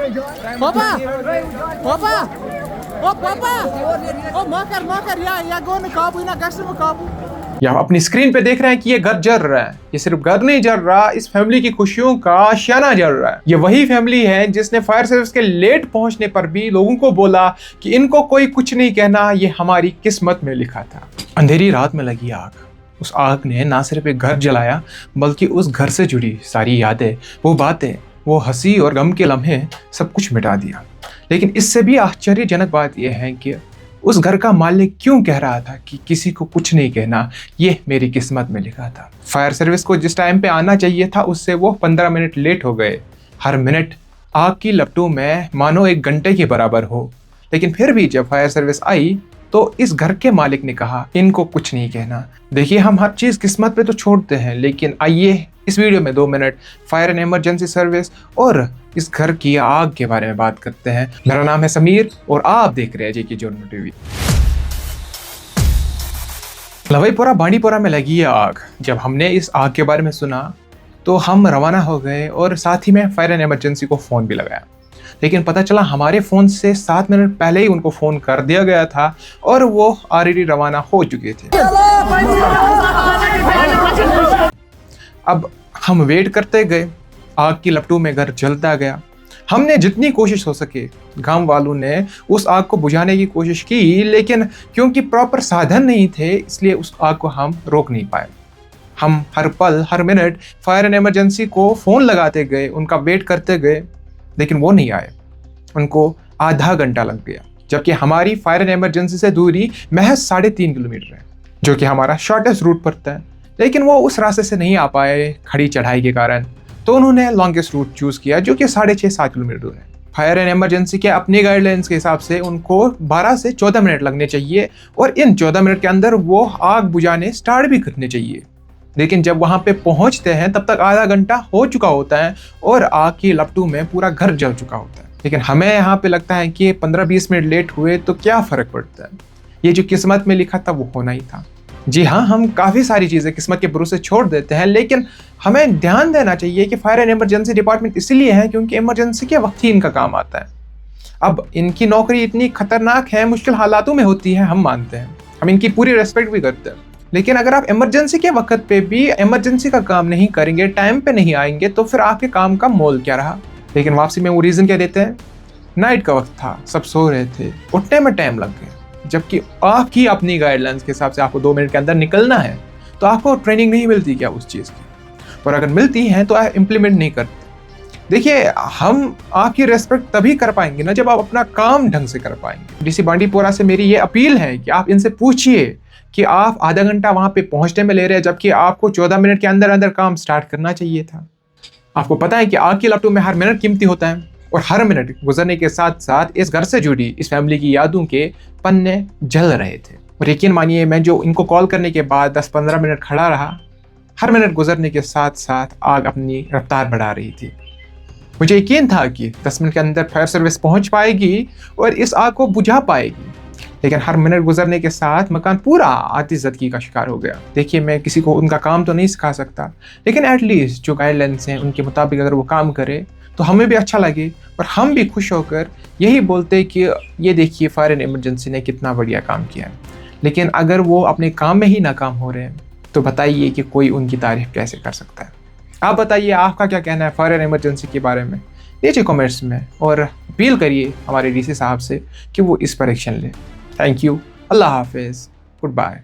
Papa! Papa! Oh, Papa! Oh, maker, या गोन काबू ना गैस में काबू। या अपनी स्क्रीन पे देख रहे हैं कि ये घर जल रहा है। ये सिर्फ घर नहीं जल रहा, इस फैमिली की खुशियों का आशियाना जल रहा है। ये वही फैमिली है जिसने फायर सर्विस के लेट पहुंचने पर भी लोगों को बोला कि इनको कोई कुछ नहीं कहना, ये हमारी किस्मत में लिखा था। अंधेरी रात में लगी आग। उस आग ने ना सिर्फ एक घर जलाया बल्कि उस घर से जुड़ी सारी यादें, वो बातें, वो हंसी और गम के लम्हे सब कुछ मिटा दिया। लेकिन इससे भी आश्चर्यजनक बात यह है कि उस घर का मालिक क्यों कह रहा था कि किसी को कुछ नहीं कहना, ये मेरी किस्मत में लिखा था। फायर सर्विस को जिस टाइम पे आना चाहिए था उससे वो 15 मिनट लेट हो गए। हर मिनट आग की लपटों में मानो 1 घंटे के बराबर हो। लेकिन फिर भी जब फायर सर्विस आई तो इस घर के मालिक ने कहा इनको कुछ नहीं कहना। देखिए, हम हर चीज़ किस्मत पे तो छोड़ते हैं, लेकिन आइए इस वीडियो में 2 minute fire and emergency service और इस घर की आग के बारे में बात करते हैं। मेरा नाम है समीर और आप देख रहे हैं जेके जोन टीवी। लवईपुरा बांडीपुरा में लगी है आग। जब हमने इस आग के बारे में सुना तो हम रवाना हो गए और साथ ही में फायर एंड इमरजेंसी को फ़ोन भी लगाया। लेकिन पता चला हमारे फ़ोन से 7 मिनट पहले ही उनको फ़ोन कर दिया गया था और वो ऑलरेडी रवाना हो चुके थे। अब हम वेट करते गए, आग की लपटों में घर जलता गया। हमने जितनी कोशिश हो सके, गांव वालों ने उस आग को बुझाने की कोशिश की, लेकिन क्योंकि प्रॉपर साधन नहीं थे इसलिए उस आग को हम रोक नहीं पाए। हम हर पल हर मिनट फायर एंड इमरजेंसी को फ़ोन लगाते गए, उनका वेट करते गए, लेकिन वो नहीं आए। उनको आधा घंटा लग गया, जबकि हमारी फायर एंड इमरजेंसी से दूरी महज 3.5 किलोमीटर है, जो कि हमारा शॉर्टेस्ट रूट पड़ता है। लेकिन वो उस रास्ते से नहीं आ पाए खड़ी चढ़ाई के कारण, तो उन्होंने लॉन्गेस्ट रूट चूज़ किया जो कि 6.5-7 किलोमीटर दूर है। फायर एंड इमरजेंसी के अपनी गाइडलाइंस के हिसाब से उनको 12 से 14 मिनट लगने चाहिए और इन 14 मिनट के अंदर वो आग बुझाने स्टार्ट भी करने चाहिए। लेकिन जब वहाँ पे पहुँचते हैं तब तक आधा घंटा हो चुका होता है और आग की लपटों में पूरा घर जल चुका होता है। लेकिन हमें यहाँ पे लगता है कि 15-20 मिनट लेट हुए तो क्या फ़र्क पड़ता है, ये जो किस्मत में लिखा था वो होना ही था। जी हाँ, हम काफ़ी सारी चीज़ें किस्मत के भरोसे छोड़ देते हैं, लेकिन हमें ध्यान देना चाहिए कि फायर एंड इमरजेंसी डिपार्टमेंट इसलिए है क्योंकि इमरजेंसी के वक्त ही इनका काम आता है। अब इनकी नौकरी इतनी खतरनाक है, मुश्किल हालातों में होती है, हम मानते हैं, हम इनकी पूरी रेस्पेक्ट भी करते हैं। लेकिन अगर आप इमरजेंसी के वक्त पे भी इमरजेंसी का काम नहीं करेंगे, टाइम पे नहीं आएंगे, तो फिर आपके काम का मोल क्या रहा। लेकिन वापसी में वो रीज़न क्या देते हैं, नाइट का वक्त था, सब सो रहे थे, उठने में टाइम लग गया, जबकि आपकी अपनी गाइडलाइंस के हिसाब से आपको 2 मिनट के अंदर निकलना है। तो आपको ट्रेनिंग नहीं मिलती क्या उस चीज़ की, और अगर मिलती है तो आप इम्प्लीमेंट नहीं करते। देखिए, हम आपकी रेस्पेक्ट तभी कर पाएंगे ना जब आप अपना काम ढंग से कर पाएंगे। डीसी बांडीपुरा से मेरी ये अपील है कि आप इनसे पूछिए कि आप आधा घंटा वहाँ पे पहुँचने में ले रहे हैं, जबकि आपको 14 मिनट के अंदर अंदर काम स्टार्ट करना चाहिए था। आपको पता है कि आग की लपटों में हर मिनट कीमती होता है और हर मिनट गुजरने के साथ साथ इस घर से जुड़ी इस फैमिली की यादों के पन्ने जल रहे थे। और यकीन मानिए, मैं जो इनको कॉल करने के बाद 10-15 मिनट खड़ा रहा, हर मिनट गुजरने के साथ साथ आग अपनी रफ्तार बढ़ा रही थी। मुझे यकीन था कि 10 मिनट के अंदर फायर सर्विस पहुंच पाएगी और इस आग को बुझा पाएगी, लेकिन हर मिनट गुजरने के साथ मकान पूरा आतिशज़दगी का शिकार हो गया। देखिए, मैं किसी को उनका काम तो नहीं सिखा सकता, लेकिन एटलीस्ट जो गाइडलाइंस हैं उनके मुताबिक अगर वो काम करे तो हमें भी अच्छा लगे और हम भी खुश होकर यही बोलते कि ये देखिए फायर एंड इमरजेंसी ने कितना बढ़िया काम किया है। लेकिन अगर वो अपने काम में ही नाकाम हो रहे हैं तो बताइए कि कोई उनकी तारीफ कैसे कर सकता है। आप बताइए, आपका क्या कहना है फायर एंड इमरजेंसी के बारे में, नीचे कमेंट्स में, और अपील करिए हमारे डीसी साहब से कि वो इस पर एक्शन ले। थैंक यू, अल्लाह हाफिज़, गुड बाय।